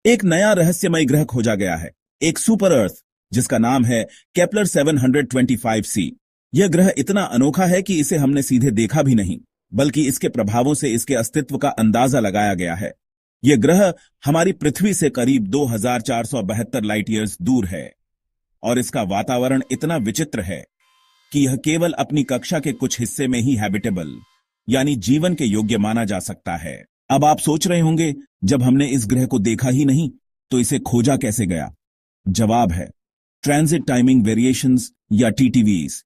एक नया रहस्यमय ग्रह खोजा गया है, एक सुपर अर्थ जिसका नाम है केपलर 725c। यह ग्रह इतना अनोखा है कि इसे हमने सीधे देखा भी नहीं, बल्कि इसके प्रभावों से इसके अस्तित्व का अंदाजा लगाया गया है। यह ग्रह हमारी पृथ्वी से करीब 2472 लाइट ईयर्स दूर है और इसका वातावरण इतना विचित्र है कि यह केवल अपनी कक्षा के कुछ हिस्से में ही हैबिटेबल यानी जीवन के योग्य माना जा सकता है। अब आप सोच रहे होंगे, जब हमने इस ग्रह को देखा ही नहीं तो इसे खोजा कैसे गया? जवाब है ट्रांजिट टाइमिंग वेरिएशंस या टीटीवीज।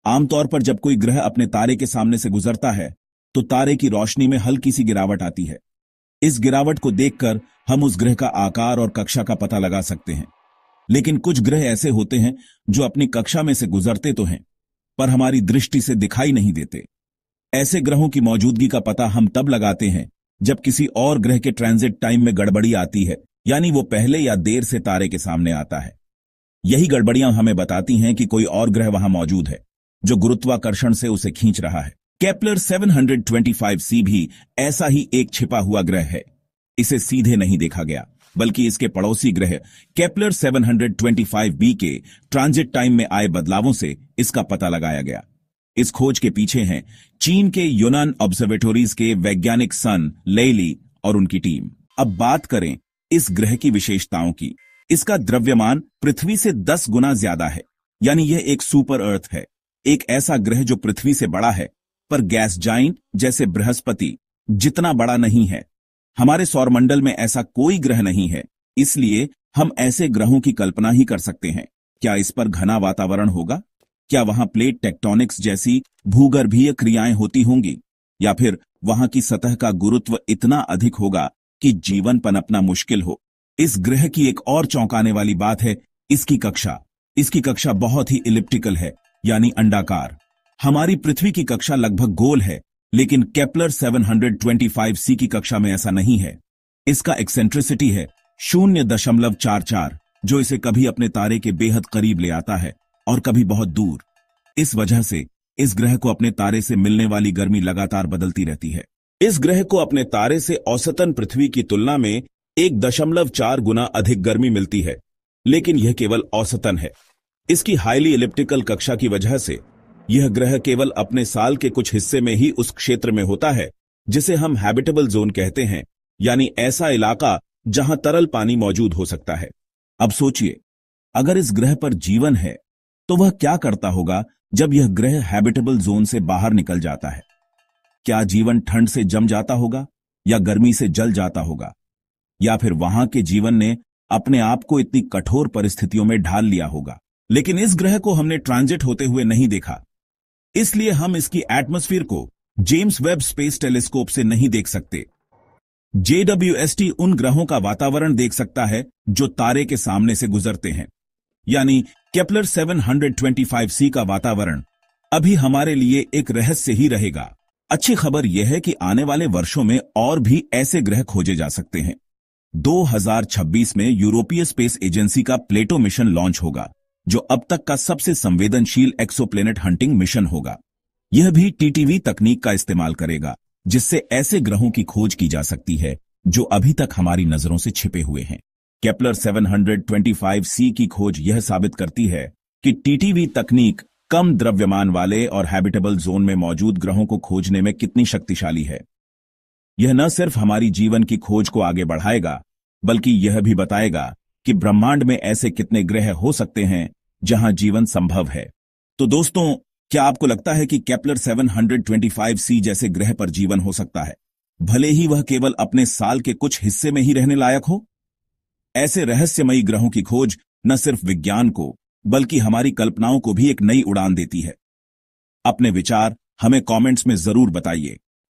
आमतौर पर जब कोई ग्रह अपने तारे के सामने से गुजरता है तो तारे की रोशनी में हल्की सी गिरावट आती है। इस गिरावट को देखकर हम उस ग्रह का आकार और कक्षा का पता लगा सकते हैं। लेकिन कुछ ग्रह ऐसे होते हैं जो अपनी कक्षा में से गुजरते तो हैं, पर हमारी दृष्टि से दिखाई नहीं देते। ऐसे ग्रहों की मौजूदगी का पता हम तब लगाते हैं जब किसी और ग्रह के ट्रांजिट टाइम में गड़बड़ी आती है, यानी वो पहले या देर से तारे के सामने आता है। यही गड़बड़ियां हमें बताती हैं कि कोई और ग्रह वहां मौजूद है जो गुरुत्वाकर्षण से उसे खींच रहा है। केपलर 725c भी ऐसा ही एक छिपा हुआ ग्रह है। इसे सीधे नहीं देखा गया, बल्कि इसके पड़ोसी ग्रह केपलर 725b के ट्रांजिट टाइम में आए बदलावों से इसका पता लगाया गया। इस खोज के पीछे हैं चीन के यूनान ऑब्जर्वेटोरीज के वैज्ञानिक सन लेइली और उनकी टीम। अब बात करें इस ग्रह की विशेषताओं की। इसका द्रव्यमान पृथ्वी से 10 गुना ज्यादा है, यानी यह एक सुपर अर्थ है, एक ऐसा ग्रह जो पृथ्वी से बड़ा है पर गैस जाइंट जैसे बृहस्पति जितना बड़ा नहीं है। हमारे सौरमंडल में ऐसा कोई ग्रह नहीं है, इसलिए हम ऐसे ग्रहों की कल्पना ही कर सकते हैं। क्या इस पर घना वातावरण होगा? क्या वहां प्लेट टेक्टोनिक्स जैसी भूगर्भीय क्रियाएं होती होंगी? या फिर वहां की सतह का गुरुत्व इतना अधिक होगा कि जीवन पनपना मुश्किल हो? इस ग्रह की एक और चौंकाने वाली बात है इसकी कक्षा। इसकी कक्षा बहुत ही इलिप्टिकल है, यानी अंडाकार। हमारी पृथ्वी की कक्षा लगभग गोल है, लेकिन केपलर 725c की कक्षा में ऐसा नहीं है। इसका एक्सेंट्रिसिटी है 0.44, जो इसे कभी अपने तारे के बेहद करीब ले आता है और कभी बहुत दूर। इस वजह से इस ग्रह को अपने तारे से मिलने वाली गर्मी लगातार बदलती रहती है। इस ग्रह को अपने तारे से औसतन पृथ्वी की तुलना में 1.4 गुना अधिक गर्मी मिलती है, लेकिन यह केवल औसतन है। इसकी हाईली एलिप्टिकल कक्षा की वजह से यह ग्रह केवल अपने साल के कुछ हिस्से में ही उस क्षेत्र में होता है जिसे हम हैबिटेबल जोन कहते हैं, यानी ऐसा इलाका जहां तरल पानी मौजूद हो सकता है। अब सोचिए, अगर इस ग्रह पर जीवन है तो वह क्या करता होगा जब यह ग्रह हैबिटेबल जोन से बाहर निकल जाता है? क्या जीवन ठंड से जम जाता होगा या गर्मी से जल जाता होगा, या फिर वहां के जीवन ने अपने आप को इतनी कठोर परिस्थितियों में ढाल लिया होगा? लेकिन इस ग्रह को हमने ट्रांजिट होते हुए नहीं देखा, इसलिए हम इसकी एटमॉस्फेयर को जेम्स वेब स्पेस टेलीस्कोप से नहीं देख सकते। JWST उन ग्रहों का वातावरण देख सकता है जो तारे के सामने से गुजरते हैं, यानी केपलर 725c का वातावरण अभी हमारे लिए एक रहस्य ही रहेगा। अच्छी खबर यह है कि आने वाले वर्षों में और भी ऐसे ग्रह खोजे जा सकते हैं। 2026 में यूरोपीय स्पेस एजेंसी का प्लेटो मिशन लॉन्च होगा, जो अब तक का सबसे संवेदनशील एक्सोप्लैनेट हंटिंग मिशन होगा। यह भी टीटीवी तकनीक का इस्तेमाल करेगा, जिससे ऐसे ग्रहों की खोज की जा सकती है जो अभी तक हमारी नजरों से छिपे हुए हैं। केपलर 725c की खोज यह साबित करती है कि टीटीवी तकनीक कम द्रव्यमान वाले और हैबिटेबल जोन में मौजूद ग्रहों को खोजने में कितनी शक्तिशाली है। यह न सिर्फ हमारी जीवन की खोज को आगे बढ़ाएगा, बल्कि यह भी बताएगा कि ब्रह्मांड में ऐसे कितने ग्रह हो सकते हैं जहां जीवन संभव है। तो दोस्तों, क्या आपको लगता है कि केपलर 725c जैसे ग्रह पर जीवन हो सकता है, भले ही वह केवल अपने साल के कुछ हिस्से में ही रहने लायक हो? ऐसे रहस्यमयी ग्रहों की खोज न सिर्फ विज्ञान को, बल्कि हमारी कल्पनाओं को भी एक नई उड़ान देती है। अपने विचार हमें कमेंट्स में जरूर बताइए।